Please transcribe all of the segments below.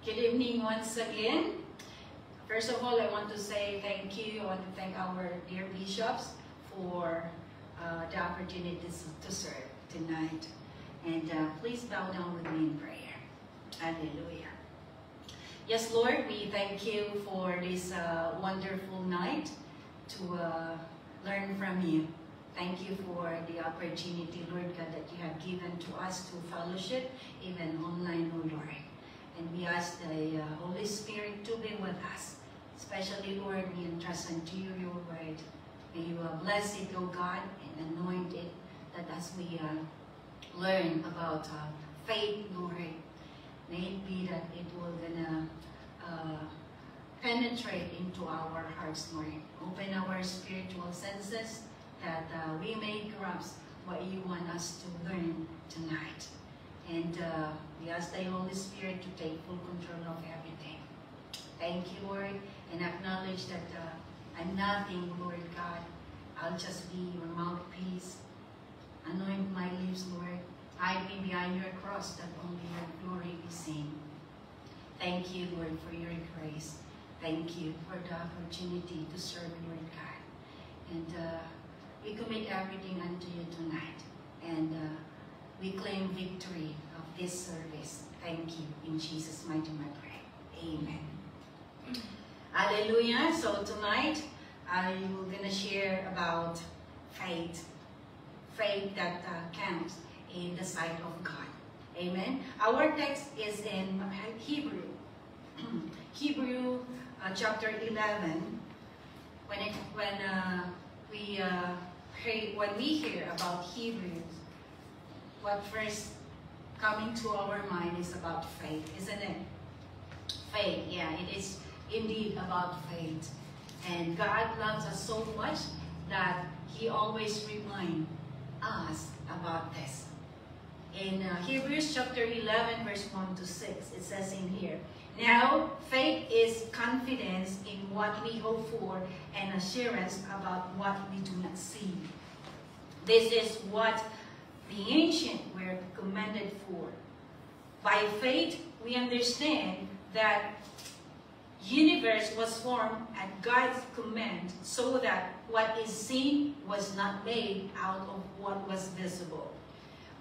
Good evening once again. First of all, I want to say thank you. I want to thank our dear bishops for the opportunity to serve tonight. And please bow down with me in prayer. Hallelujah. Yes, Lord, we thank you for this wonderful night to learn from you. Thank you for the opportunity, Lord God, that you have given to us to fellowship, even online, O Lord. And we ask the Holy Spirit to be with us. Especially, Lord, we entrust unto you your word. May you bless it, O God, and anoint it, that as we learn about faith, Lord, may it be that it will gonna penetrate into our hearts, Lord. Open our spiritual senses, that we may grasp what you want us to learn tonight. And we ask the Holy Spirit to take full control of everything. Thank you, Lord, and acknowledge that I'm nothing, Lord God. I'll just be your mouthpiece. Anoint my lips, Lord. Hide me behind your cross, that only your glory be seen. Thank you, Lord, for your grace. Thank you for the opportunity to serve, Lord God. And we commit everything unto you tonight. And we claim victory of this service. Thank you. In Jesus' mighty name I pray. Amen. Hallelujah. So tonight, I'm going to share about faith. Faith that counts in the sight of God. Amen. Our text is in Hebrew. Hebrew chapter 11. When we hear about Hebrews, what first coming to our mind is about faith, isn't it? Faith, yeah, it is indeed about faith. And God loves us so much that He always reminds us about this. In Hebrews chapter 11, verse 1 to 6, it says in here, now faith is confidence in what we hope for and assurance about what we do not see. This is what the ancient were commended for. By faith, we understand that universe was formed at God's command, so that what is seen was not made out of what was visible.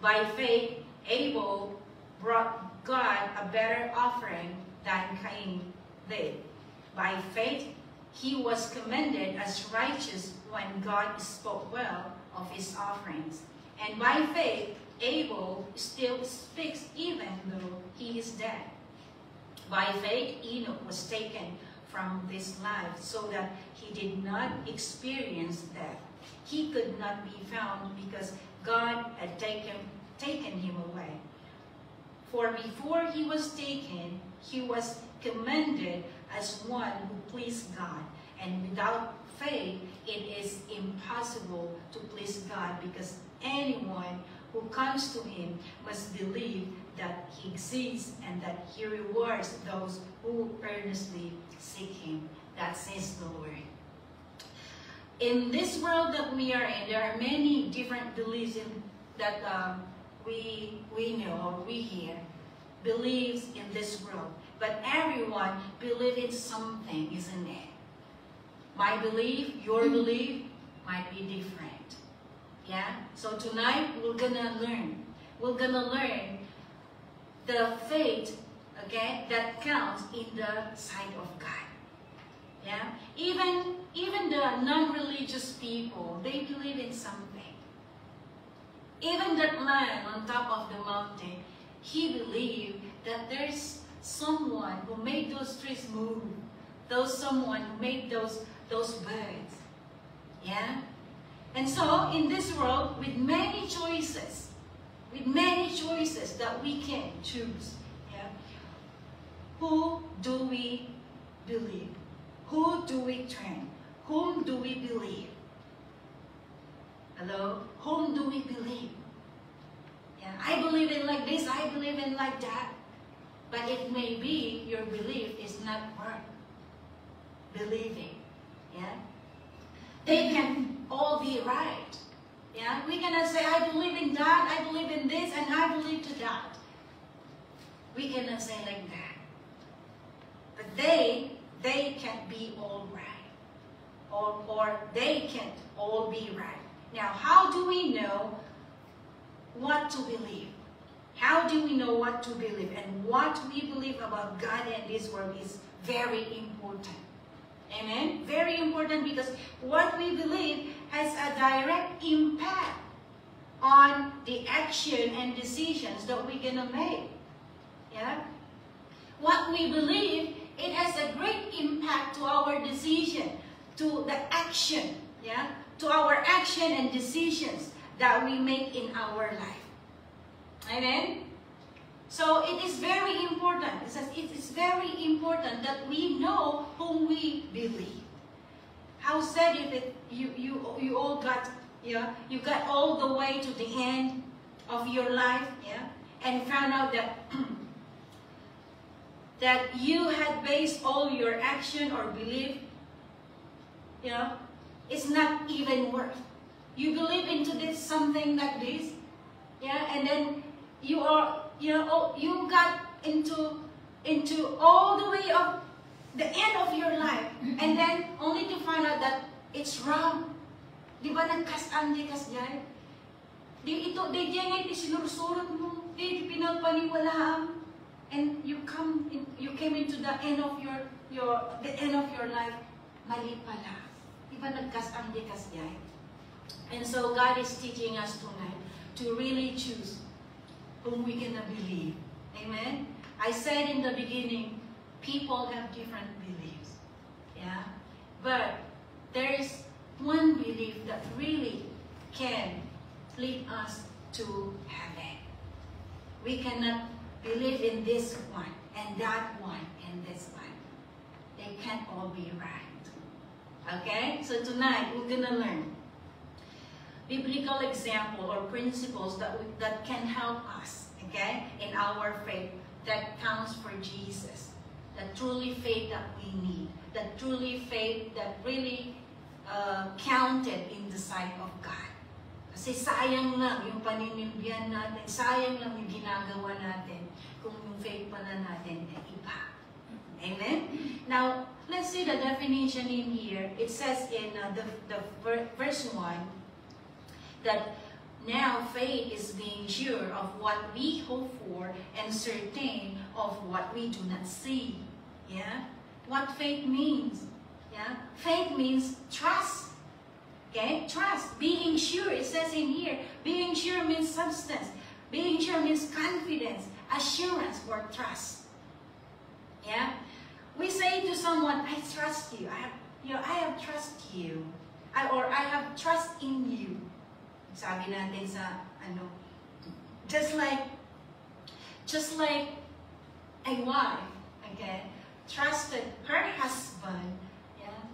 By faith, Abel brought God a better offering than Cain did. By faith, he was commended as righteous when God spoke well of his offerings. And by faith, Abel still speaks even though he is dead. By faith, Enoch was taken from this life so that he did not experience death. He could not be found because God had taken him away. For before he was taken, he was commended as one who pleased God. And without faith, it is impossible to please God, because anyone who comes to him must believe that he exists and that he rewards those who earnestly seek him. That says the Lord. In this world that we are in, there are many different beliefs that we know or we hear. Believes in this world. But everyone believes in something, isn't it? My belief, your belief might be different. Yeah? So tonight we're gonna learn. We're gonna learn the faith, okay, that counts in the sight of God. Yeah? Even the non-religious people, they believe in something. Even that man on top of the mountain, he believed that there's someone who made those trees move. Someone who made those birds. Yeah? And so, in this world, with many choices that we can choose, yeah, who do we believe? Who do we turn? Whom do we believe? Hello? Whom do we believe? Yeah, I believe in like this, I believe in like that. But it may be your belief is not worth believing. Yeah? They can all be right. Yeah? We cannot say, I believe in that, I believe in this, and I believe to that. We cannot say like that. but they can't be all right, or they can't all be right. Now, how do we know what to believe? How do we know what to believe? And what we believe about God and this world is very important. Amen? Very important, because what we believe has a direct impact on the action and decisions that we're gonna make. Yeah? What we believe, it has a great impact to our decision, to the action, yeah? To our action and decisions that we make in our life. Amen? So it is very important. It says it is very important that we know whom we believe. How sad if it, you all got, yeah, you got all the way to the end of your life, yeah, and found out that that you had based all your action or belief, you know, it's not even worth. You believe into this something like this, yeah, and then you are, you know, you got into all the way of the end of your life, and then only to find out that it's wrong. Di ba nagkasaan di kasjay? Di ito, di diyan iti sinursurot mo, di pinagpaniwalaan, and you came into the end of the end of your life, mali pala. Di ba nagkasaan di kasjay? And so God is teaching us tonight to really choose whom we gonna believe. Amen? I said in the beginning, people have different beliefs. Yeah? But there is one belief that really can lead us to heaven. We cannot believe in this one, and that one, and this one. They can't all be right. Okay? So tonight, we're gonna learn biblical example or principles that can help us, okay, in our faith that counts for Jesus. That truly faith that we need. That truly faith that really counted in the sight of God. Kasi sayang lang yung paninimbihan natin, sayang lang yung ginagawa natin kung yung faith pala natin ay iba. Amen? Now, let's see the definition in here. It says in the verse 1, that now faith is being sure of what we hope for and certain of what we do not see. Yeah? What faith means? Yeah? Faith means trust. Okay? Trust. Being sure. It says in here, being sure means substance. Being sure means confidence, assurance, or trust. Yeah? We say to someone, I trust you. I have trust you. Or I have trust in you. Sabi natin sa, just like a wife, okay, trusted her husband, yeah,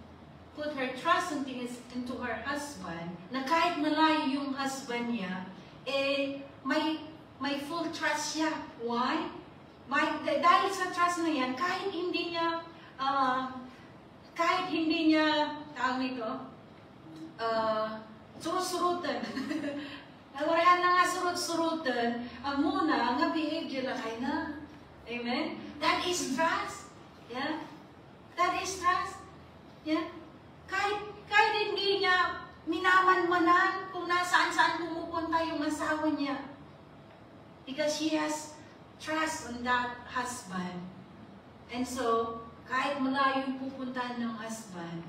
put her trust into her husband, na kahit malayo yung husband niya, may full trust siya. Why? Dahil sa trust na yan, kahit hindi niya, tawag nito, surut-surutan. Nawarahan na nga surut-surutan, muna nga behavior na kayo na. Amen? That is trust. Yeah? That is trust. Yeah? Kahit hindi niya minaman-manan kung nasaan-saan pumupunta yung asawa niya. Because she has trust on that husband. And so, kahit malayo yung pupuntahan ng husband,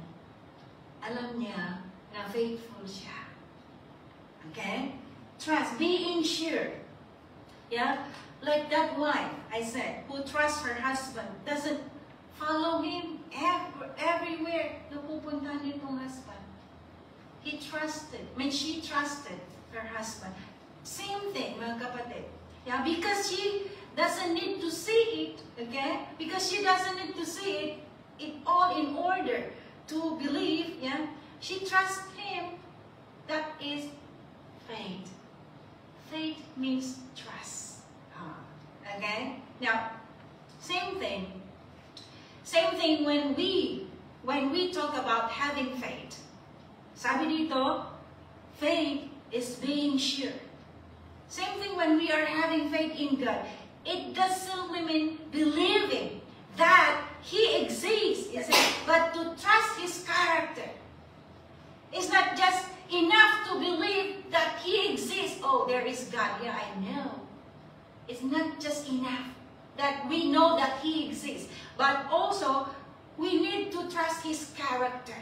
alam niya na faithful siya. Okay? Trust, being sure. Yeah? Like that wife, I said, who trusts her husband, doesn't follow him everywhere na pupuntahan nitong husband. She trusted her husband. Same thing, mga kapatid. Yeah? Because she doesn't need to see it, okay? Because she doesn't need to see it all in order to believe, yeah? She trusts him. That is faith. Faith means trust. Okay? Now, same thing when we talk about having faith. Sabi dito, faith is being sure. Same thing when we are having faith in God. It does simply mean believing that He that we know that He exists. But also, we need to trust His character.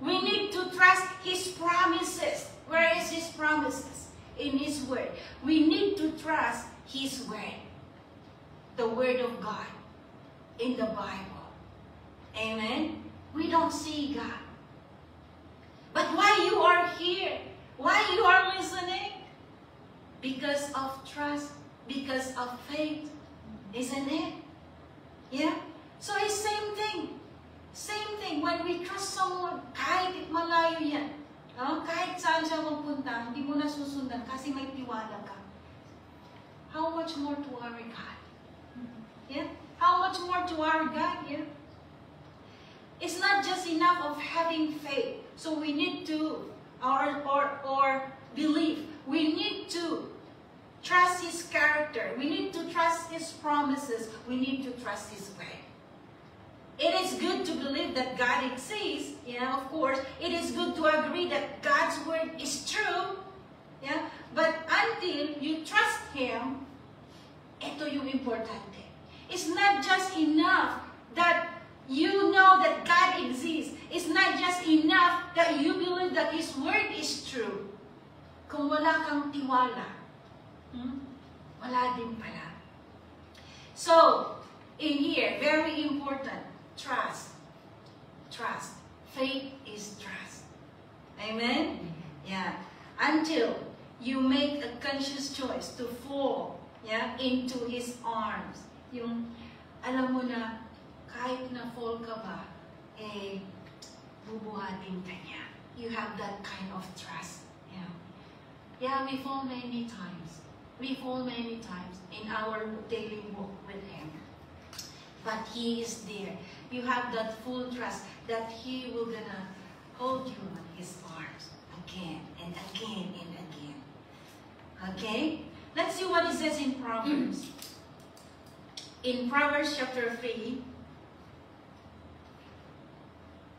We need to trust His promises. Where is His promises? In His Word. We need to trust His Word. The Word of God in the Bible. Amen? We don't see God. But why you are here? Why you are listening? Because of trust, because of faith. Isn't it? Yeah? So it's same thing. Same thing. When we trust someone, kahit malayo yan, kahit saan siya magpunta, hindi mo na susundan kasi may tiwala ka. How much more to our God? Yeah? How much more to our God? Yeah? It's not just enough of having faith. So we need to, or believe. We need to trust His character. We need to trust His promises. We need to trust His way. It is good to believe that God exists. Yeah, of course. It is good to agree that God's word is true. Yeah, but until you trust Him, ito yung importante. It's not just enough that you know that God exists. It's not just enough that you believe that His word is true. Kung wala kang tiwala, wala din pala. So, in here, very important, trust. Trust. Faith is trust. Amen? Yeah. Until you make a conscious choice to fall, yeah, into His arms. Yung, alam mo na, kahit na fall ka ba, bubuhatin ka niya. You have that kind of trust. Yeah. Yeah, we fall many times. We fall many times in our daily walk with Him. But He is there. You have that full trust that He will gonna hold you on His arms again and again and again. Okay? Let's see what it says in Proverbs. In Proverbs chapter 3,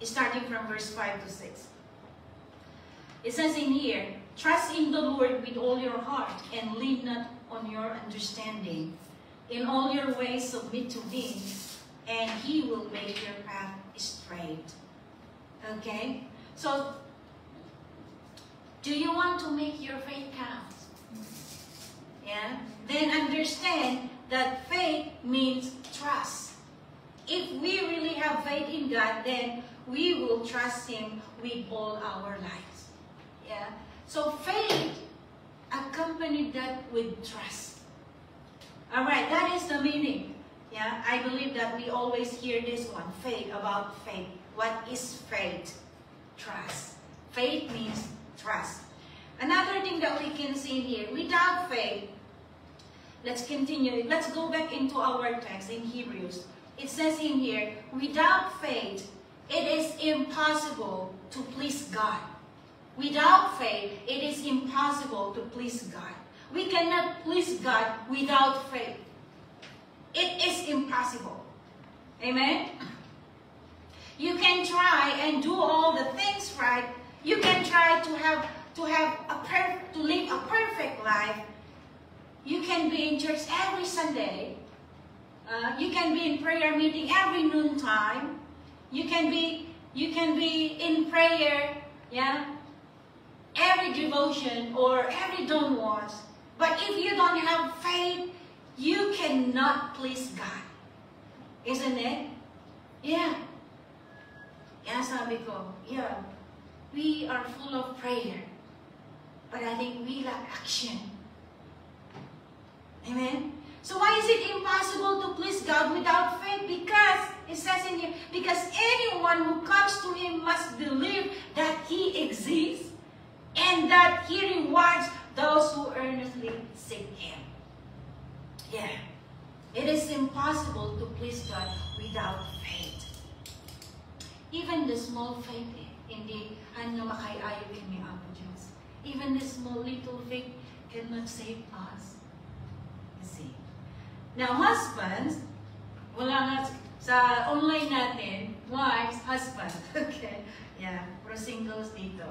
starting from verse 5 to 6. It says in here, trust in the Lord with all your heart and lean not on your understanding. In all your ways submit to Him, and He will make your path straight. Okay? So, do you want to make your faith count? Yeah? Then understand that faith means trust. If we really have faith in God, then we will trust Him with all our lives. Yeah? So faith accompanied that with trust. Alright, that is the meaning. Yeah, I believe that we always hear this one, faith, about faith. What is faith? Trust. Faith means trust. Another thing that we can see here, without faith, let's continue. Let's go back into our text in Hebrews. It says in here, without faith, it is impossible to please God. Without faith, it is impossible to please God. We cannot please God without faith. It is impossible. Amen? You can try and do all the things right. You can try to live a perfect life. You can be in church every Sunday. You can be in prayer meeting every noontime. You can be in prayer, yeah, every devotion or every dawn watch. But if you don't have faith, you cannot please God. Isn't it? Yeah. Yeah, sabi ko, yeah, we are full of prayer, but I think we lack action. Amen? So why is it impossible to please God without faith? Because, it says in here, because anyone who comes to Him must believe that He exists and that He rewards those who earnestly seek Him. Yeah. It is impossible to please God without faith. Even the small faith, hindi hanya makaiayo kami ang Diyos. Even the small little faith cannot save us. You see. Now, husbands, wala nga sa online natin, wives, husband. Okay. Yeah, for singles dito.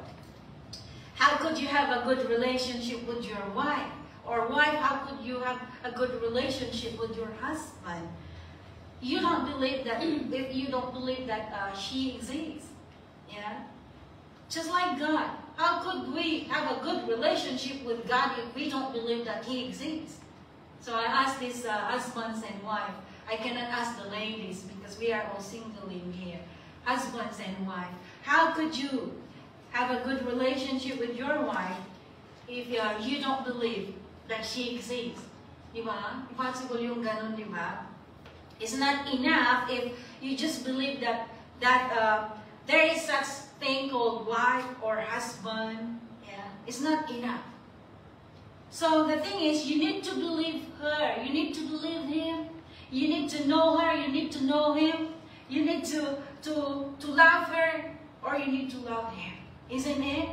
How could you have a good relationship with your wife Or wife, how could you have a good relationship with your husband? You don't believe that, if you don't believe that she exists. Yeah? Just like God. How could we have a good relationship with God if we don't believe that He exists? So I ask these husbands and wives. I cannot ask the ladies because we are all single in here. Husbands and wives. How could you have a good relationship with your wife if you don't believe that she exists? Diba? Impossible yung ganon, diba? It's not enough if you just believe that there is such thing called wife or husband. Yeah, it's not enough. So the thing is, you need to believe her. You need to believe him. You need to know her. You need to know him. You need to love her, or you need to love him. Isn't it?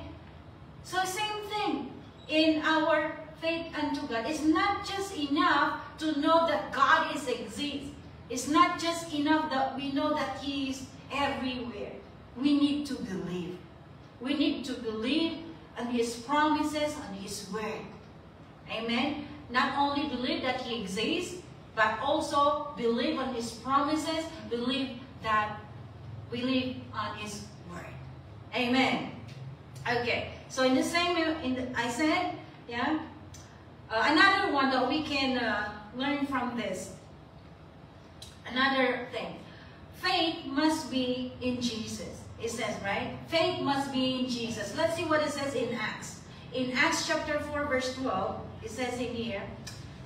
So same thing in our faith unto God. It's not just enough to know that God exists. It's not just enough that we know that He is everywhere. We need to believe. We need to believe on His promises, on His word. Amen? Not only believe that He exists, but also believe on His promises, believe on His word. Amen? Okay, so in the same, I said, yeah, another one that we can learn from this. Another thing, faith must be in Jesus. It says, right? Faith must be in Jesus. Let's see what it says in Acts. In Acts chapter 4, verse 12, it says in here,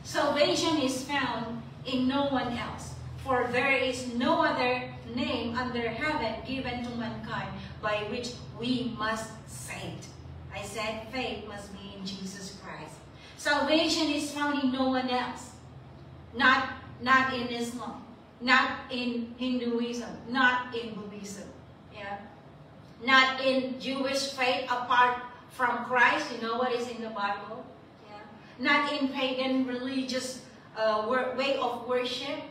salvation is found in no one else, for there is no other name under heaven given to mankind by which we must save. I said faith must be in Jesus Christ. Salvation is found in no one else. Not in Islam. Not in Hinduism, not in Buddhism, yeah, not in Jewish faith apart from Christ. You know what is in the Bible, yeah, not in pagan religious way of worship,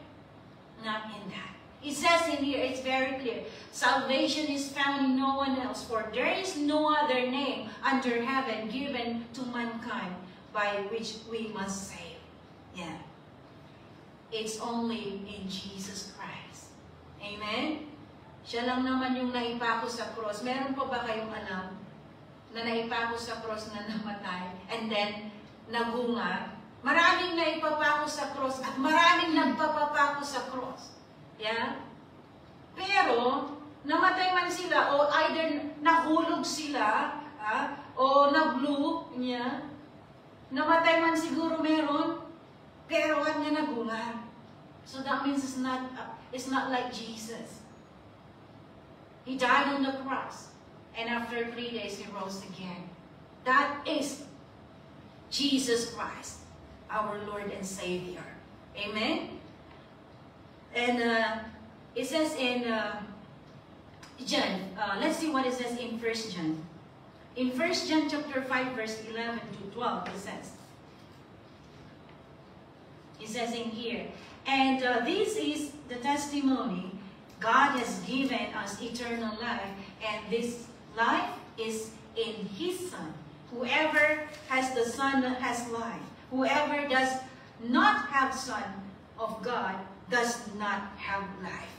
not in that. It says in here, it's very clear, salvation is found in no one else, for there is no other name under heaven given to mankind by which we must save. Yeah. It's only in Jesus Christ. Amen? Siya lang naman yung naipako sa cross. Meron pa ba kayong alam na naipako sa cross na namatay and then nagunga? Maraming naipapako sa cross at maraming nagpapapako sa cross. Yeah? Pero, namatay man sila o either nahulog sila o nablu niya. Namatay man siguro meron, pero kanya nagunga. So that means it's not like Jesus. He died on the cross. And after 3 days, He rose again. That is Jesus Christ, our Lord and Savior. Amen? And it says in John, let's see what it says in 1 John. In 1 John chapter 5, verse 11 to 12, it says in here, and this is the testimony, God has given us eternal life, and this life is in His Son. Whoever has the Son has life. Whoever does not have Son of God does not have life.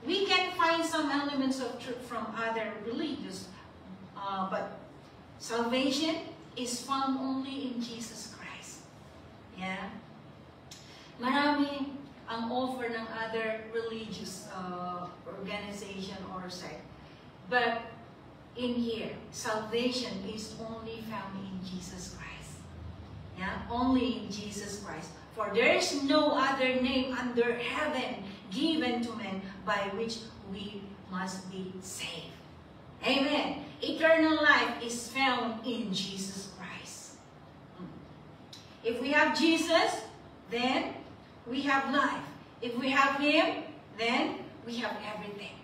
We can find some elements of truth from other religions, but salvation is found only in Jesus Christ. Yeah? Marami ang offer ng other religious organization or sect. But in here, salvation is only found in Jesus Christ. Yeah? Only in Jesus Christ. For there is no other name under heaven given to men by which we must be saved. Amen. Eternal life is found in Jesus Christ. If we have Jesus, then we have life. If we have Him, then we have everything.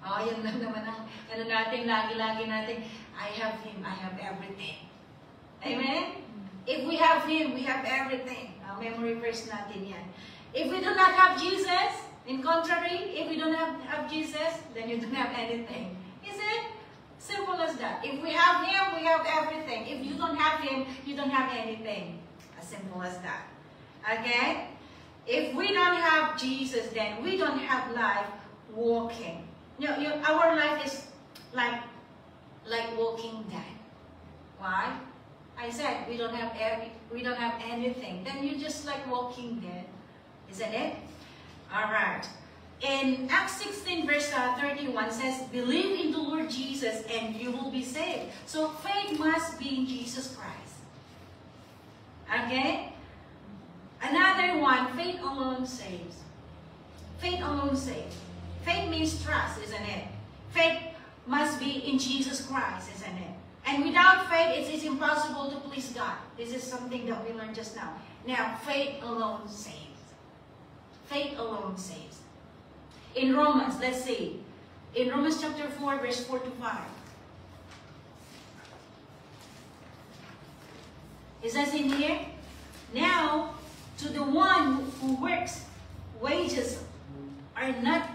Oh, yan lang naman ang ano natin, lagi-lagi natin, I have Him, I have everything. Amen? If we have Him, we have everything. Memory verse natin yan. If we do not have Jesus, in contrary, if we don't have Jesus, then you don't have anything. Is it? Simple as that. If we have Him, we have everything. If you don't have Him, you don't have anything. As simple as that. Okay? If we don't have Jesus, then we don't have life walking. Our life is like walking dead. Why? I said we don't have anything. Then you're just like walking dead, isn't it? All right. In Acts 16 verse 31 says, believe in the Lord Jesus and you will be saved. So faith must be in Jesus Christ. Okay? Another one, faith alone saves. Faith alone saves. Faith means trust, isn't it? Faith must be in Jesus Christ, isn't it? And without faith, it is impossible to please God. This is something that we learned just now. Now, faith alone saves. Faith alone saves. In Romans, let's see. In Romans chapter 4, verse 4 to 5. It says in here, now, to the one who works, wages are not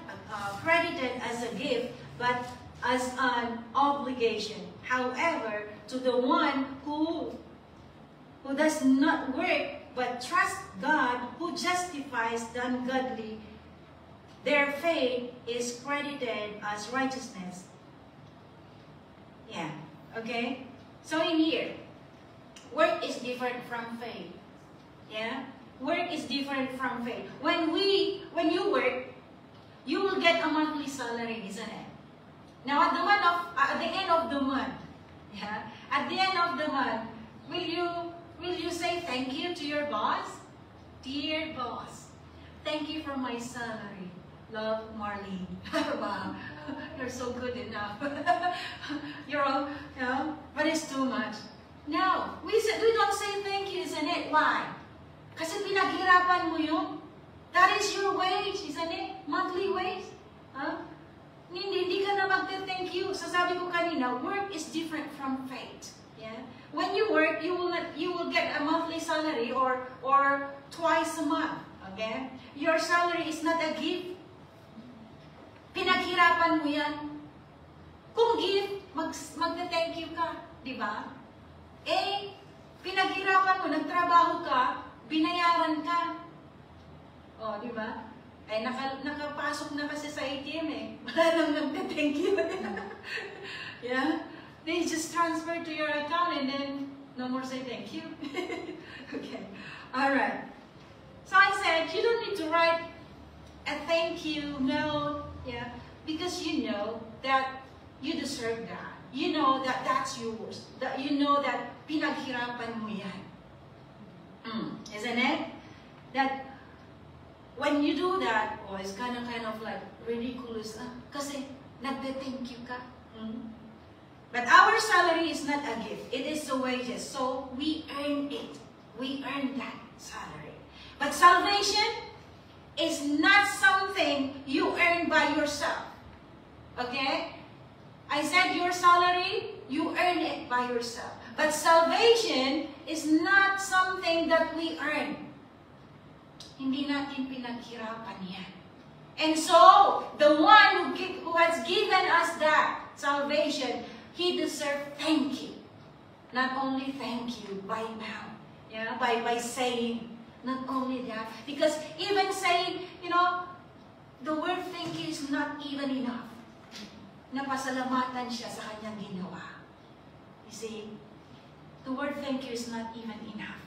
credited as a gift, but as an obligation. However, to the one who does not work, but trusts God, who justifies the ungodly, their faith is credited as righteousness. Yeah, okay? So in here, work is different from faith. Yeah? Work is different from faith. When you work, you will get a monthly salary, isn't it? Now at the end of the month, yeah, at the end of the month, will you say thank you to your boss? Dear boss, thank you for my salary. Love, Marlene. Wow, you're so good enough. You're all, you know, but it's too much. No, we don't say thank you, isn't it? Why? Kasi pinaghirapan mo yun. That is your wage, isn't it? Monthly wage. Huh? Hindi ka na magte-thank you. So sabi ko kanina, work is different from faith. Yeah? When you work, you will get a monthly salary or twice a month. Okay? Your salary is not a gift. Pinaghirapan mo yan. Kung gift, magte-thank you ka. Diba? Eh, pinaghirapan mo, nagtrabaho ka, binayaran ka. O, di ba? Ay, nakapasok na kasi sa ATM eh. Wala nang nagte-thank you. Yeah? They just transfer to your account and then no more say thank you. Okay. Alright. So I said, you don't need to write a thank you note. Yeah? Because you know that you deserve that. You know that that's yours. That you know that pinaghirapan mo yan. Isn't it? That when you do that, oh, it's kind of like ridiculous. Kasi nagte-thank you ka. But our salary is not a gift. It is the wages. So we earn it. We earn that salary. But salvation is not something you earn by yourself. Okay? I said your salary, you earn it by yourself. But salvation is not something that we earn. Hindi natin pinaghirapan yan. And so, the one who has given us that salvation, he deserves thank you. Not only thank you by mouth, yeah, by saying, not only that, because even saying, you know, the word thank you is not even enough. Napasalamatan siya sa kanyang ginawa. You see, the word thank you is not even enough.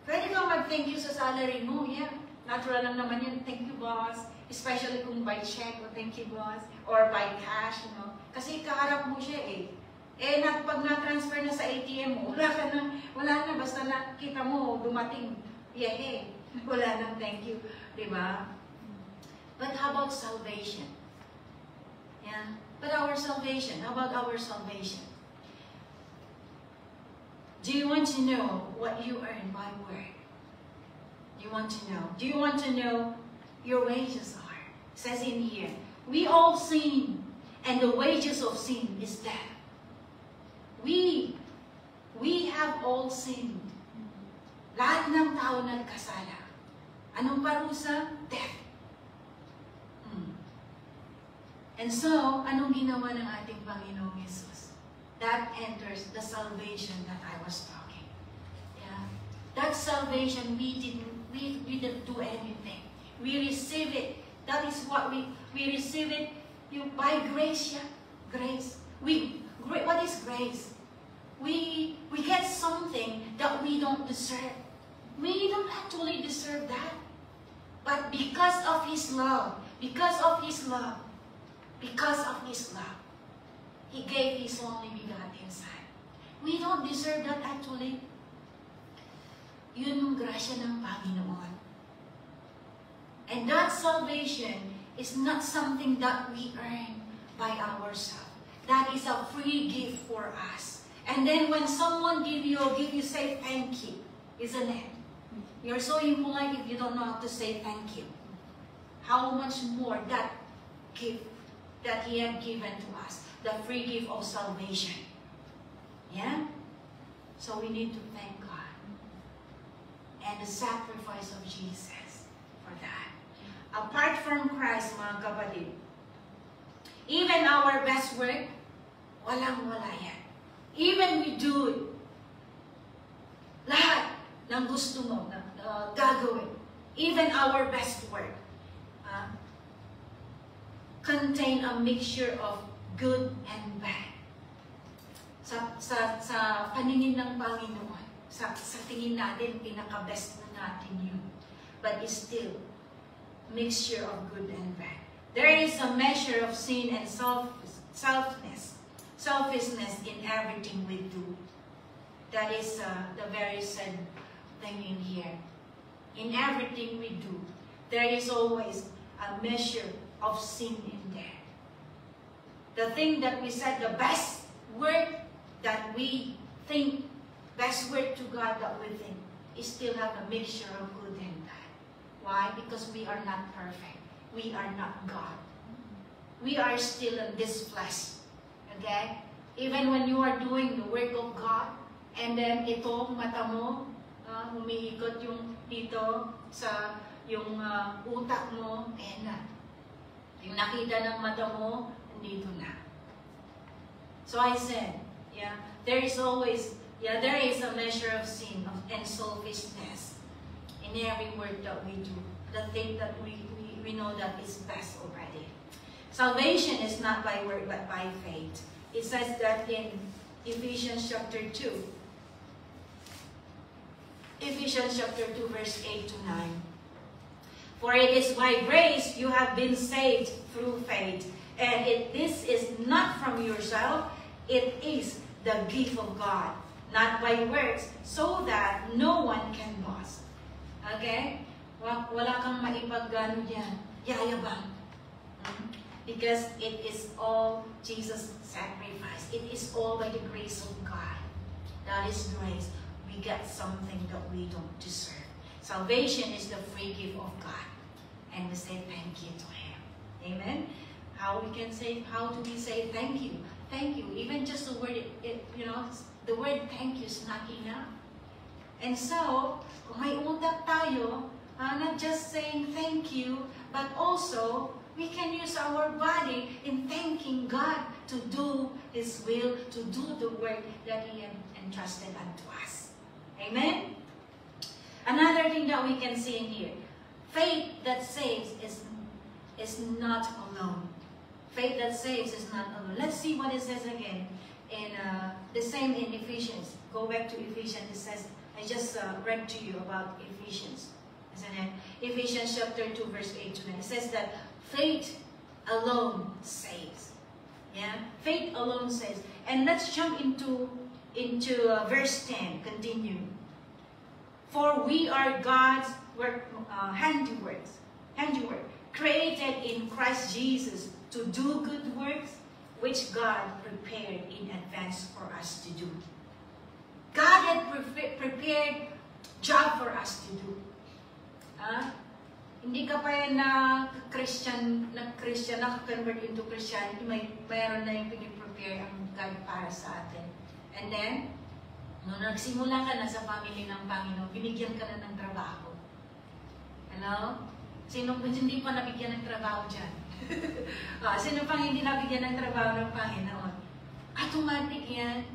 Pwede kang mag-thank you sa salary mo, yeah. Natural lang naman yun, thank you boss. Especially kung by check o thank you boss. Or by cash, you know. Kasi kaharap mo siya eh. Eh, pag na-transfer na sa ATM mo, wala na, basta nakita mo, dumating, yeah, eh. Wala nang thank you, diba? But how about salvation? Yeah. But our salvation, how about our salvation? Do you want to know what you earn by work? Do you want to know? Do you want to know your wages are? It says in here, we all sin, and the wages of sin is death. We have all sinned. Lahat ng tao nagkasala. Anong parusa? Death. And so, anong ginawa ng ating Panginoong Jesus? That enters the salvation that I was talking. Yeah. That salvation, we didn't do anything. We receive it. That is what we receive it by grace. Yeah? Grace. What is grace? We get something that we don't deserve. We don't actually deserve that. But because of His love, because of His love, He gave His only begotten Son. We don't deserve that actually. Yun yung grasya ng Panginoon. And that salvation is not something that we earn by ourselves. That is a free gift for us. And then when someone give you say thank you, isn't it? You're so impolite if you don't know how to say thank you. How much more that gift that He had given to us, the free gift of salvation. Yeah? So we need to thank God. And the sacrifice of Jesus for that. Apart from Christ, mga kapatid, even our best work, walang-wala yan. Even we do lahat ng gusto mo na gagawin, even our best work, contain a mixture of good and bad. Sa paningin ng Panginoon, sa tingin natin, pinaka-best na natin yun. But it's still mixture of good and bad. There is a measure of sin and selfishness in everything we do. That is the very sad thing in here. In everything we do, there is always a measure of sin in there. The thing that we said, the best word that we think, best word to God that we think, is still have a mixture of good and bad. Why? Because we are not perfect. We are not God. We are still in this flesh. Okay? Even when you are doing the work of God, and then ito, mata mo, umiikot yung dito sa yung utak mo, na. Yung nakita ng mata mo, nandito na. So I said, there is a measure of sin and selfishness in every word that we do. The thing that we know that is best already. Salvation is not by word but by faith. It says that in Ephesians chapter 2. Ephesians chapter 2 verse 8 to 9. For it is by grace you have been saved through faith. And this is not from yourself, it is the gift of God, not by works, so that no one can boast. Okay? Wala kang maipagano dyan. Yayabang. Because it is all Jesus' sacrifice. It is all by the grace of God. That is grace. We get something that we don't deserve. Salvation is the free gift of God. And we say thank you to Him. Amen? How do we say thank you? Thank you. Even just the word, the word thank you is not enough. And so, kung may utak tayo, not just saying thank you, but also, we can use our body in thanking God to do His will, to do the work that He had entrusted unto us. Amen? Another thing that we can see in here, faith that saves is not alone. Faith that saves is not alone. Let's see what it says again. In the same in Ephesians. Go back to Ephesians. It says, I just read to you about Ephesians. Isn't it? Ephesians chapter 2 verse 8 to 9. It says that faith alone saves. Yeah? Faith alone saves. And let's jump into verse 10. Continue. For we are God's handiwork, created in Christ Jesus to do good works, which God prepared in advance for us to do. God had prepared job for us to do. Hindi ka pa yan na-convert into Christianity, mayroon na yung pinag-prepare ang God para sa atin. And then, nung nagsimula ka na sa family ng Panginoon, binigyan ka na ng trabaho. Hello? Sino hindi pa nabigyan ng trabaho dyan? Sino pang hindi nabigyan ng trabaho ng Panginoon? Automatic yan.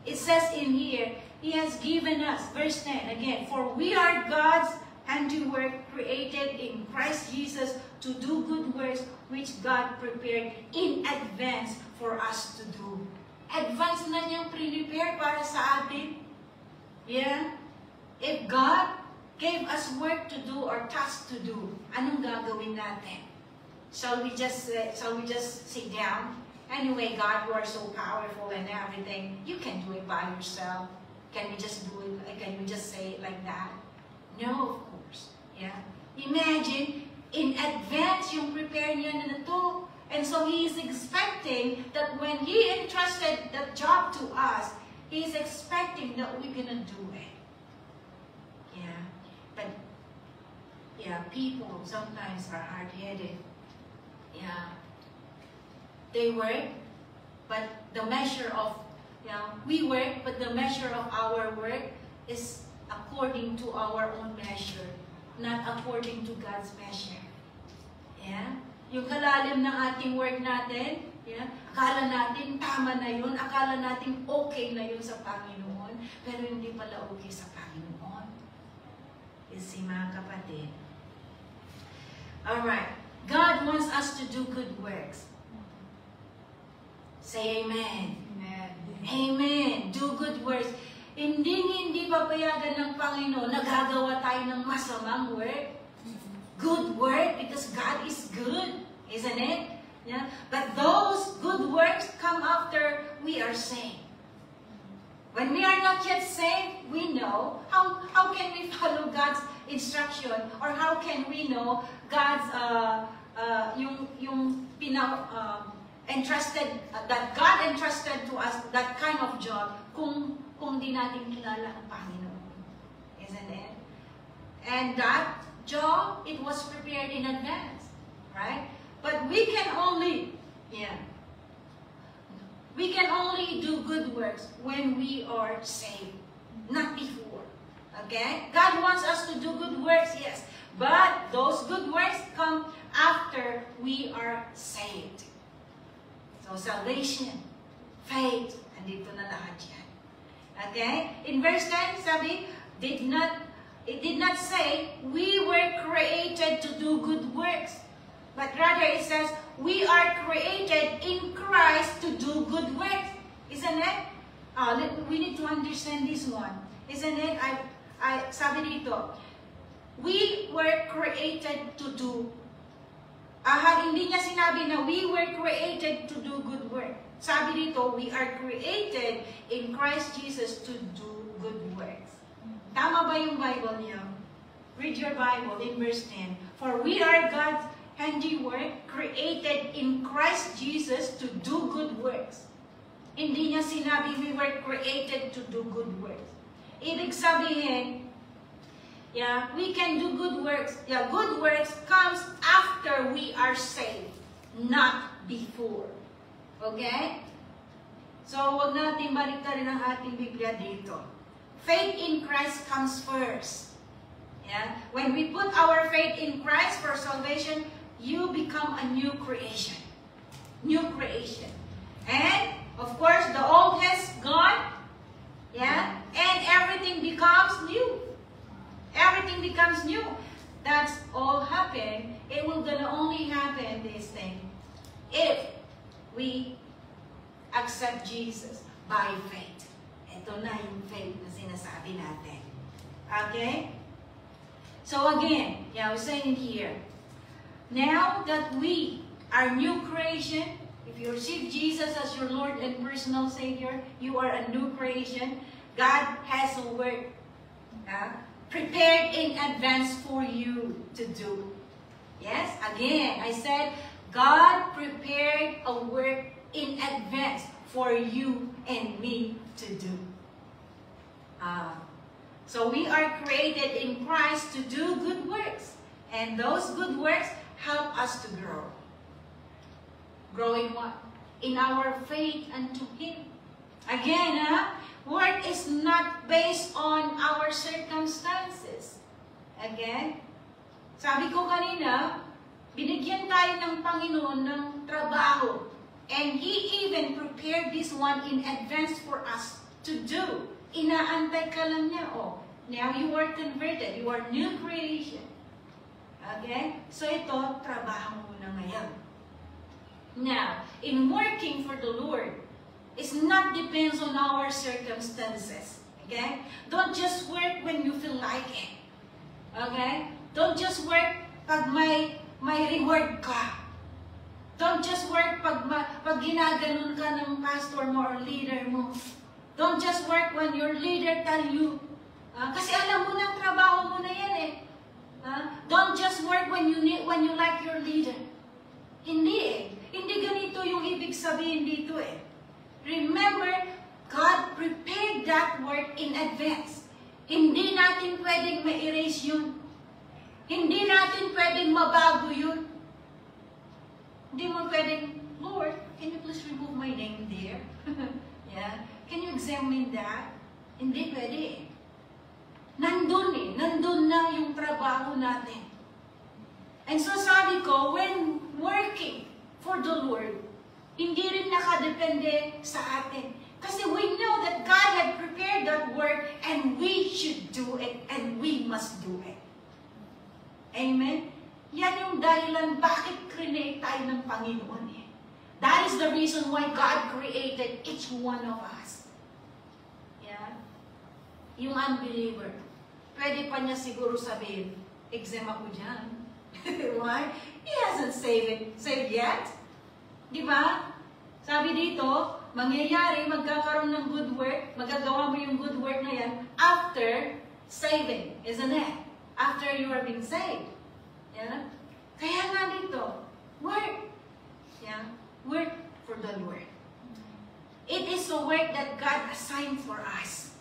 It says in here, He has given us, verse 10 again, for we are God's handiwork, created in Christ Jesus to do good works which God prepared in advance for us to do. Advance na niyang prepare para sa atin. Yeah? If God gave us work to do or task to do, anong gagawin natin? Shall we just sit down? Anyway, God, you are so powerful and everything. You can do it by yourself. Can we just do it? Can we just say it like that? No, of course. Yeah. Imagine, in advance, yung prepare niya na ito. And so He is expecting that when He entrusted that job to us, He is expecting that we're gonna do it. Yeah. But, yeah, people sometimes are hard-headed. Yeah. They work, but the measure of, we work, but the measure of our work is according to our own measure, not according to God's measure. Yeah? Yung kalalim ng ating work natin, yeah? Akala natin tama na yun, akala natin okay na yun sa Panginoon, pero hindi pala okay sa Panginoon. You see, mga kapatid. Alright. God wants us to do good works. Say amen. Amen. Amen. Do good works. Hindi papayagan ng Panginoon na gagawa tayo ng masamang work. Good work because God is good. Isn't it? Yeah? But those good works come after we are saved. When we are not yet saved, we know how can we follow God's instruction, or how can we know God's entrusted that God entrusted to us that kind of job kung di natin kilala ang Panginoon. Isn't it? And that job, it was prepared in advance, right? But we can only do good works when we are saved, not before. Okay? God wants us to do good works, yes. But those good works come after we are saved. So salvation, faith, andito na lahat yan. Okay? In verse 10, sabi, it did not say, we were created to do good works. But rather it says, we are created in Christ to do good works. Isn't it? We need to understand this one. Isn't it? Sabi dito, we were created to do. Hindi niya sinabi na we were created to do good work. Sabi dito, we are created in Christ Jesus to do good works. Tama ba yung Bible niya? Read your Bible in verse 10. For we are God's handiwork, created in Christ Jesus to do good works. Hindi niya sinabi we were created to do good works. Ibig sabihin, we can do good works. Good works comes after we are saved, not before. Okay? So, wag natin baliktarin ang ating Biblia dito. Faith in Christ comes first. Yeah? When we put our faith in Christ for salvation, you become a new creation. New creation. And, of course, the old has gone. Yeah? And everything becomes new. Everything becomes new. That's all happen. It will gonna only happen, this thing, if we accept Jesus by faith. Ito na yung faith na sinasabi natin. Okay? So again, we're saying here, now that we are new creation, if you receive Jesus as your Lord and personal Savior, you are a new creation. God has a work prepared in advance for you to do. Yes, again, I said, God prepared a work in advance for you and me to do. So we are created in Christ to do good works. And those good works help us to grow. Grow in what? In our faith unto Him. Again, work is not based on our circumstances. Again, sabi ko kanina, binigyan tayo ng Panginoon ng trabaho. And He even prepared this one in advance for us to do. inaantay ka lang niya. Oh, now you are converted. You are new creation. Okay? So ito, trabaho mo na ngayon. Now, in working for the Lord, it's not depends on our circumstances. Okay? Don't just work when you feel like it. Okay? Don't just work pag may reward ka. Don't just work pag ginaganon ka ng pastor mo or leader mo. Don't just work when your leader tell you. Kasi alam mo na trabaho mo na yan eh. Don't just work when you like your leader. Hindi eh. Hindi ganito yung ibig sabihin dito eh. Remember, God prepared that work in advance. Hindi natin pwedeng ma-erase yun. Hindi natin pwedeng mabago yun. Hindi mo pwedeng, Lord, can you please remove my name there? Yeah? Can you examine that? Hindi pwede eh. Nandun eh. Nandun na yung trabaho natin. And so sabi ko, when working for the Lord, hindi rin nakadepende sa atin. Kasi we know that God had prepared that work and we should do it and we must do it. Amen? Yan yung dahilan bakit create tayo ng Panginoon eh. That is the reason why God created each one of us. Yeah? Yung unbeliever, pwede pa niya siguro sabihin, exam ako dyan. Why? He hasn't saved yet. Di ba? Sabi dito, mangyayari, magkakaroon ng good work, magagawa mo yung good work na yan after saving, isn't it? After you are being saved. Yeah? Kaya nga dito, work. Yeah? Work for the Lord. It is the work that God assigned for us.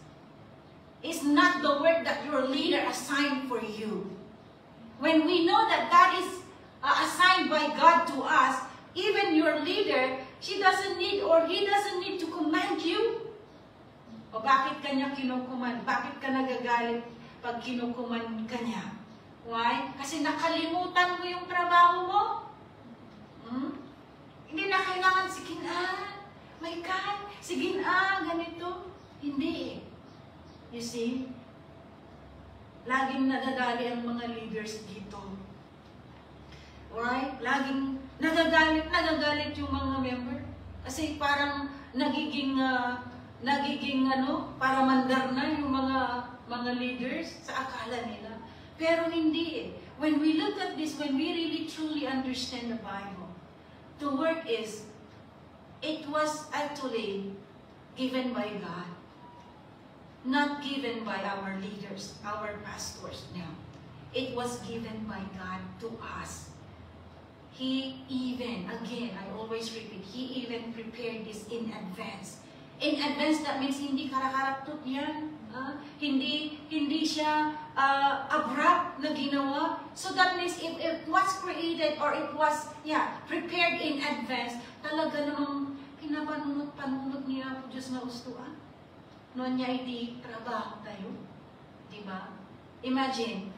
It's not the work that your leader assigned for you. When we know that that is assigned by God to us, even your leader, she doesn't need or he doesn't need to command you. O bakit kanya kinukuman? Bakit ka nagagalit pag kinukuman ka niya? Why? Kasi nakalimutan mo yung trabaho mo. Hindi na kailangan, sige na, may kan, sige na, ganito. Hindi eh. You see? Laging nadadali ang mga leaders dito. Alright? Laging nagagalit yung mga member. Kasi parang nagiging para mandar na yung mga leaders sa akala nila. Pero hindi eh. When we look at this, when we really truly understand the Bible, the work is, it was actually given by God. Not given by our leaders, our pastors, no. It was given by God to us. He even, again, I always repeat, He even prepared this in advance. In advance, that means hindi karakaratot yan. Hindi siya abrupt na ginawa. So that means if it was created or it was, prepared in advance, talaga namang pinapanunot niya po Diyos na ustuan. Noon niya iti trabaho tayo. Diba? Imagine,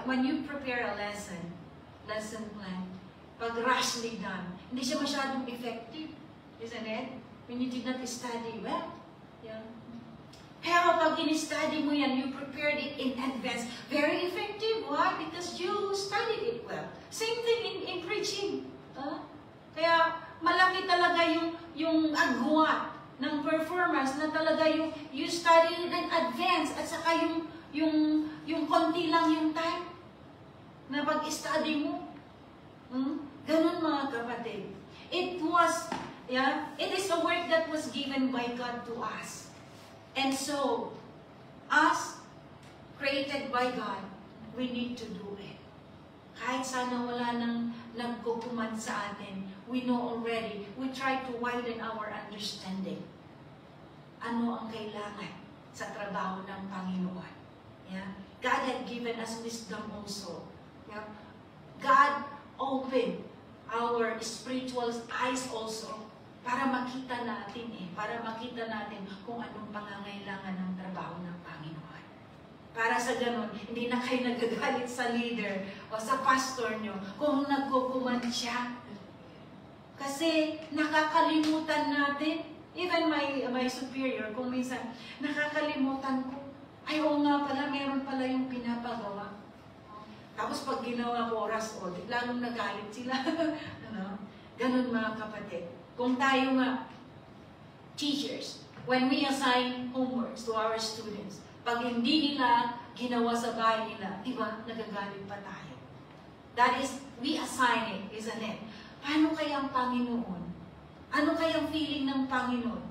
when you prepare a lesson plan, pag rashly done, hindi siya masyadong effective. Isn't it? When you did not study well. Yeah. Pero pag in-study mo yan, you prepared it in advance, very effective. Why? Because you studied it well. Same thing in preaching. Kaya malaki talaga yung agwat ng performance na talaga you study in advance at saka yung konti lang yung time na pag-study mo. Ganun mga kapatid. It is a work that was given by God to us. And so, us, created by God, we need to do it. Kahit sana wala nang nagkukuman sa atin, we know already, we try to widen our understanding. Ano ang kailangan sa trabaho ng Panginoon? Yeah? God had given us wisdom also. Yeah? God opened our spiritual eyes also para makita natin kung anong pangangailangan ng trabaho ng Panginoon. Para sa ganun, hindi na kayo nagagalit sa leader o sa pastor nyo kung nagkukuman siya. Kasi nakakalimutan natin, Even my superior, kung minsan, nakakalimutan ko, ay, oo nga pala, meron pala yung pinapagawa. Tapos pag ginawa ko oras, lalong nagalit sila. Ano? Ganun mga kapatid. Kung tayo nga, teachers, when we assign homeworks to our students, pag hindi nila ginawa sa bahay nila, diba, nagagalit pa tayo. That is, we assign it, isn't it? Paano kayang Panginoon? Ano kayang feeling ng Panginoon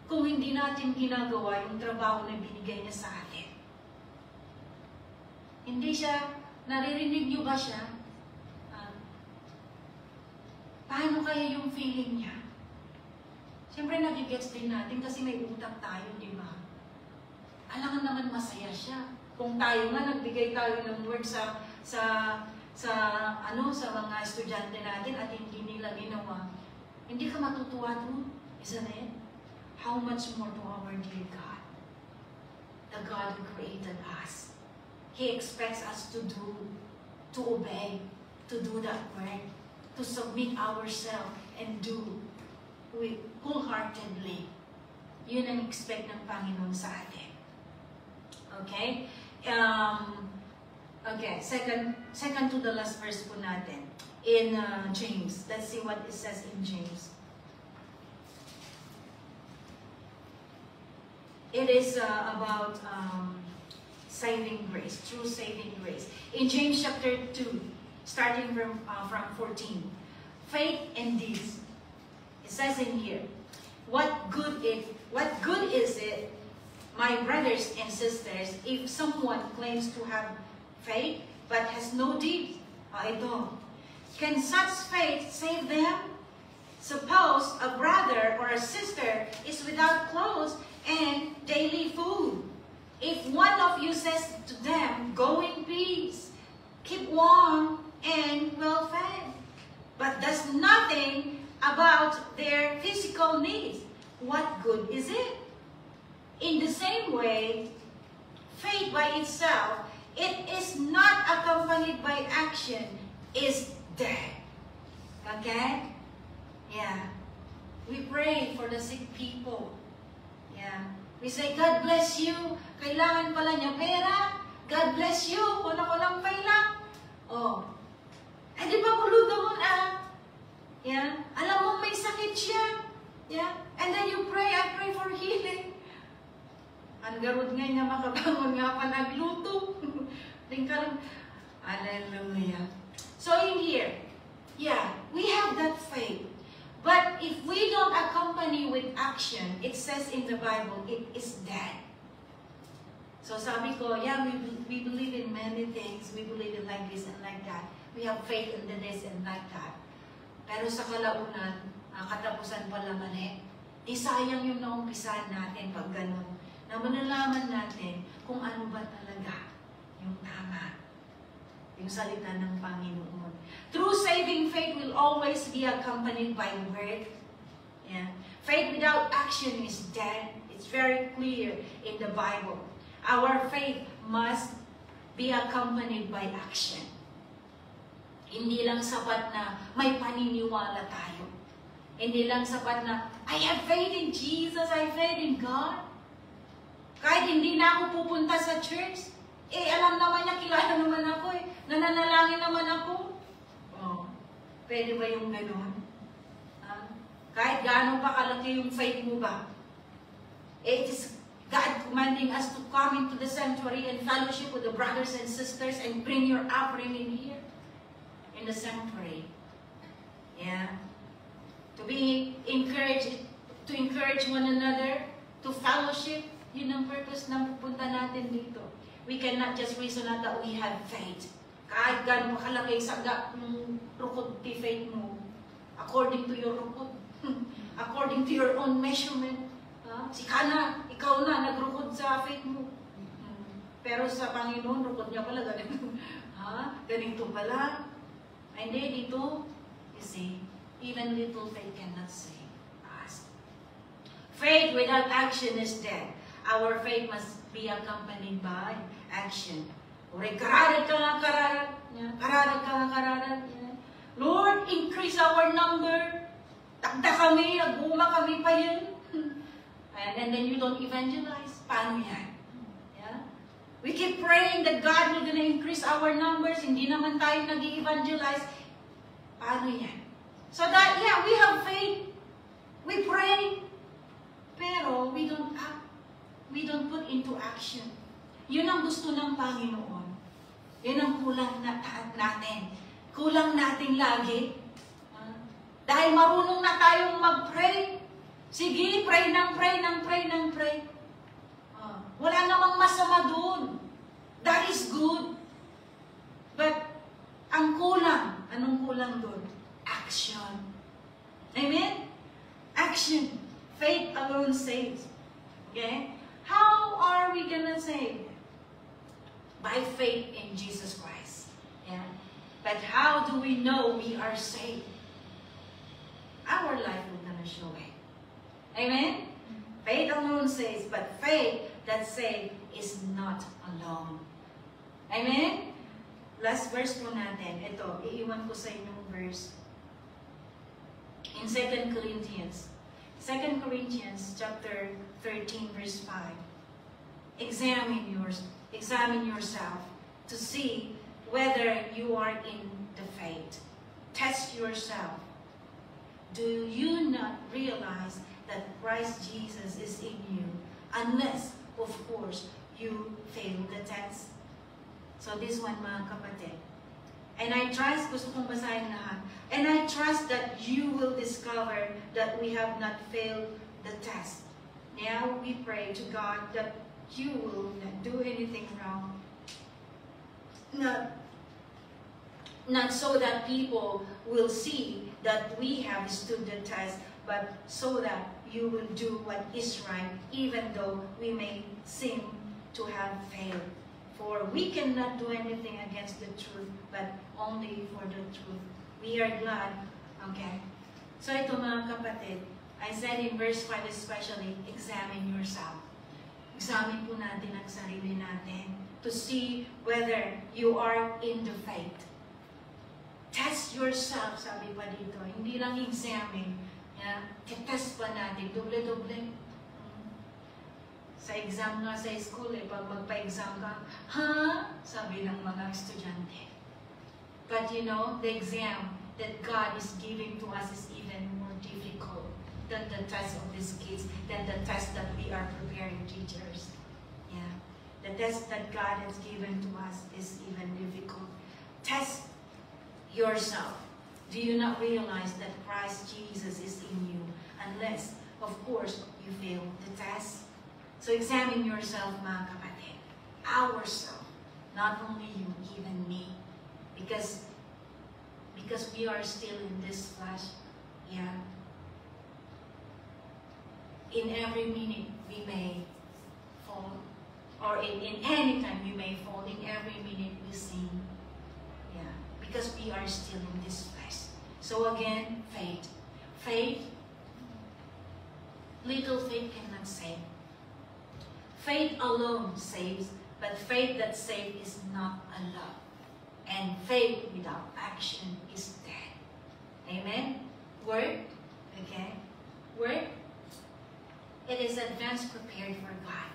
kung hindi natin ginagawa yung trabaho na binigay niya sa atin? Hindi siya, naririnig niyo ba siya? Paano kaya yung feeling niya? Siyempre, nagigets din natin kasi may utak tayo, di ba? Alangan naman masaya siya. Kung tayo nga, nagbigay tayo ng word sa mga estudyante natin at hindi nila ginawa, hindi ka matutuwa doon, isn't it? How much more to our dear God, the God who created us. He expects us to obey, to do that work, to submit ourselves and do with wholeheartedly. Yun ang expect ng Panginoon sa atin. Okay? Okay, second to the last verse po natin. In James. Let's see what it says in James. It is about saving grace, true saving grace. In James chapter 2, starting from 14. Faith and deeds. It says in here, what good is it, my brothers and sisters, if someone claims to have faith but has no deeds? I don't. Can such faith save them? Suppose a brother or a sister is without clothes and daily food. If one of you says to them, go in peace, keep warm and well fed, but does nothing about their physical needs, what good is it? In the same way, faith by itself, it is not accompanied by action, is dead. Okay? Yeah. We pray for the sick people. Yeah. We say, God bless you. Kailangan pala niya pera. God bless you. Kulang-kulang pa lang. Oh. Eh, di ba kuludamon Yeah. Alam mo may sakit siya. Yeah. And then you pray, I pray for healing. Ang garod nga niya makabangon nga pa nagluto. Tingkalang, hallelujah. So in here, yeah, we have that faith. But if we don't accompany with action, it says in the Bible, it is dead. So sabi ko, yeah, we believe in many things. We believe in like this and like that. We have faith in this and like that. Pero sa kalaunan, katapusan pala mali. Di sayang yung naumpisahan natin pag ganun. Na manalaman natin kung ano ba talaga yung tama. Yung salita ng Panginoon. True saving faith will always be accompanied by work. Yeah. Faith without action is dead. It's very clear in the Bible. Our faith must be accompanied by action. Hindi lang sapat na may paniniwala tayo. Hindi lang sapat na, I have faith in Jesus, I have faith in God. Kahit hindi na ako pupunta sa church, alam naman niya, kilala naman ako nananalangin naman ako. Oh, pwede ba yung gano'n? Kahit gaano pa kalaki yung faith mo ba? It is God commanding us to come into the sanctuary and fellowship with the brothers and sisters and bring your offering in here, in the sanctuary. Yeah. To be encouraged, to encourage one another, to fellowship, yun ang purpose na pupunta natin dito. We cannot just reason out that we have faith. Kahit gano'n makalaki sa rukod ti faith mo, according to your rukod, according to your own measurement. Si Kana, ikaw na, nagrukod sa faith mo. Pero sa Panginoon, rukod niya pala ganito. Ganito pala. Hindi, dito, you see, even little faith cannot save us. Faith without action is dead. Our faith must be accompanied by action. Karadag ka nga, karadag. Karadag ka nga, karadag. Lord, increase our number. Takda kami, naguma kami pa yun. And then you don't evangelize. Paano yan? Yeah? We keep praying that God will gonna increase our numbers. Hindi naman tayo nag-evangelize. Paano yan? So that, yeah, we have faith. We pray. Pero we don't act. We don't put into action. Yun ang gusto ng Panginoon. Yun ang kulang natin. Kulang natin lagi. Dahil marunong na tayong mag-pray. Sige, pray ng pray. Wala namang masama doon. That is good. But, ang kulang, anong kulang doon? Action. Amen? Action. Faith alone saves. Okay? How are we gonna save? By faith in Jesus Christ. Yeah? But how do we know we are saved? Our life will gonna show it. Amen? Faith alone saves, but faith that saves is not alone. Amen? Last verse po natin. Ito, iiwan ko sa inyong verse. In 2 Corinthians. 2 Corinthians chapter 13 verse 5. Examine yourself to see whether you are in the faith. Test yourself. Do you not realize that Christ Jesus is in you, unless, of course, you fail the test? So this one, mga kapatid. And I trust, gusto kong basahin lahat, and I trust that you will discover that we have not failed the test. Now we pray to God that you will not do anything wrong. Not so that people will see that we have stood the test, but so that you will do what is right, even though we may seem to have failed. For we cannot do anything against the truth, but only for the truth. We are glad. Okay? So ito mga kapatid, I said in verse 5 especially, examine yourself. Examine po natin ang sarili natin to see whether you are in the faith. Test yourself, sabi pa dito. Hindi lang examine. Yeah? Test pa natin. Doble-doble. Sa exam nga sa school, pag magpa-exam ka, ha? Sabi ng mga estudyante. But you know, the exam that God is giving to us is even more difficult than the test of these kids, than the test that we are preparing teachers. Yeah. The test that God has given to us is even difficult. Test yourself. Do you not realize that Christ Jesus is in you, unless, of course, you fail the test? So examine yourself, mga kapatid. Ourselves. Not only you, even me. Because we are still in this flesh. Yeah. In every minute, we may fall. Or in any time, we may fall. In every minute, we sin. Yeah. Because we are still in this flesh. So again, faith. Faith. Little faith cannot save. Faith alone saves, but faith that saves is not alone. And faith without action is dead. Amen? Work, okay? Work, it is advance prepared for God,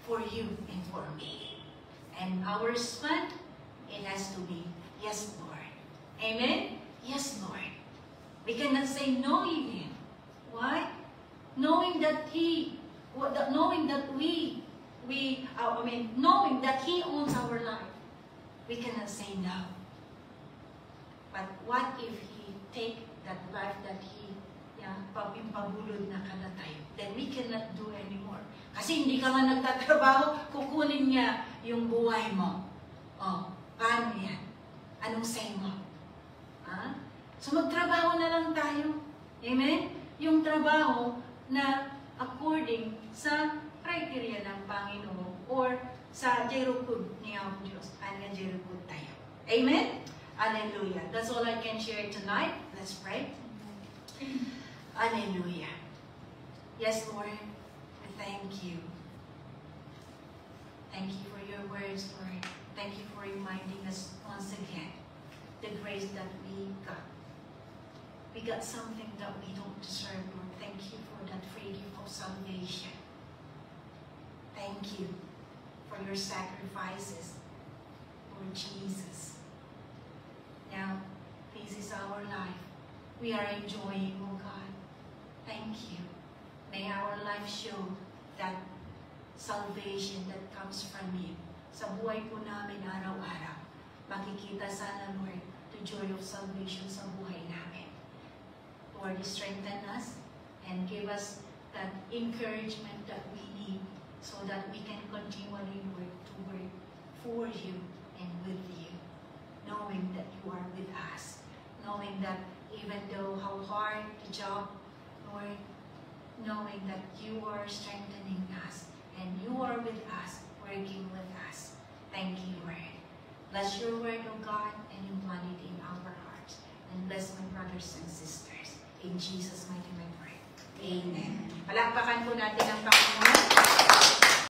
for you and for me. And our response, it has to be, yes, Lord. Amen? Yes, Lord. We cannot say no even. Why? Knowing that knowing that He owns our life, we cannot say no. But what if He take that life that He pabulod na kalatay? Then we cannot do anymore. Kasi hindi ka nga nagtatrabaho, kukunin niya yung buhay mo. Oh, paano yan? Anong say mo? Ha? So magtrabaho na lang tayo. Amen? Yung trabaho na according sa criteria ng Panginoon or sa Jerukod niya ang Diyos. Ano yung Jerukod tayo? Amen? Hallelujah. That's all I can share tonight. Let's pray. Hallelujah. Yes, Lord, we thank you. Thank you for your words, Lord. Thank you for reminding us once again the grace that we got. we got something that we don't deserve, Lord. Thank you for that free gift of salvation. Thank you for your sacrifices, Lord Jesus. Now, this is our life. We are enjoying, oh God. Thank you. May our life show that salvation that comes from you. Sa buhay po namin araw-araw, makikita sana, Lord, the joy of salvation sa buhay namin. Lord, strengthen us and give us that encouragement that we need so that we can continually work to work for you and with you, knowing that you are with us, knowing that even though how hard the job, Lord, knowing that you are strengthening us and you are with us, working with us. Thank you, Lord. Bless your word, O God, and implant it in our hearts. And bless my brothers and sisters. In Jesus' mighty name, I pray. Amen. Palakpakan po natin ang Panginoon.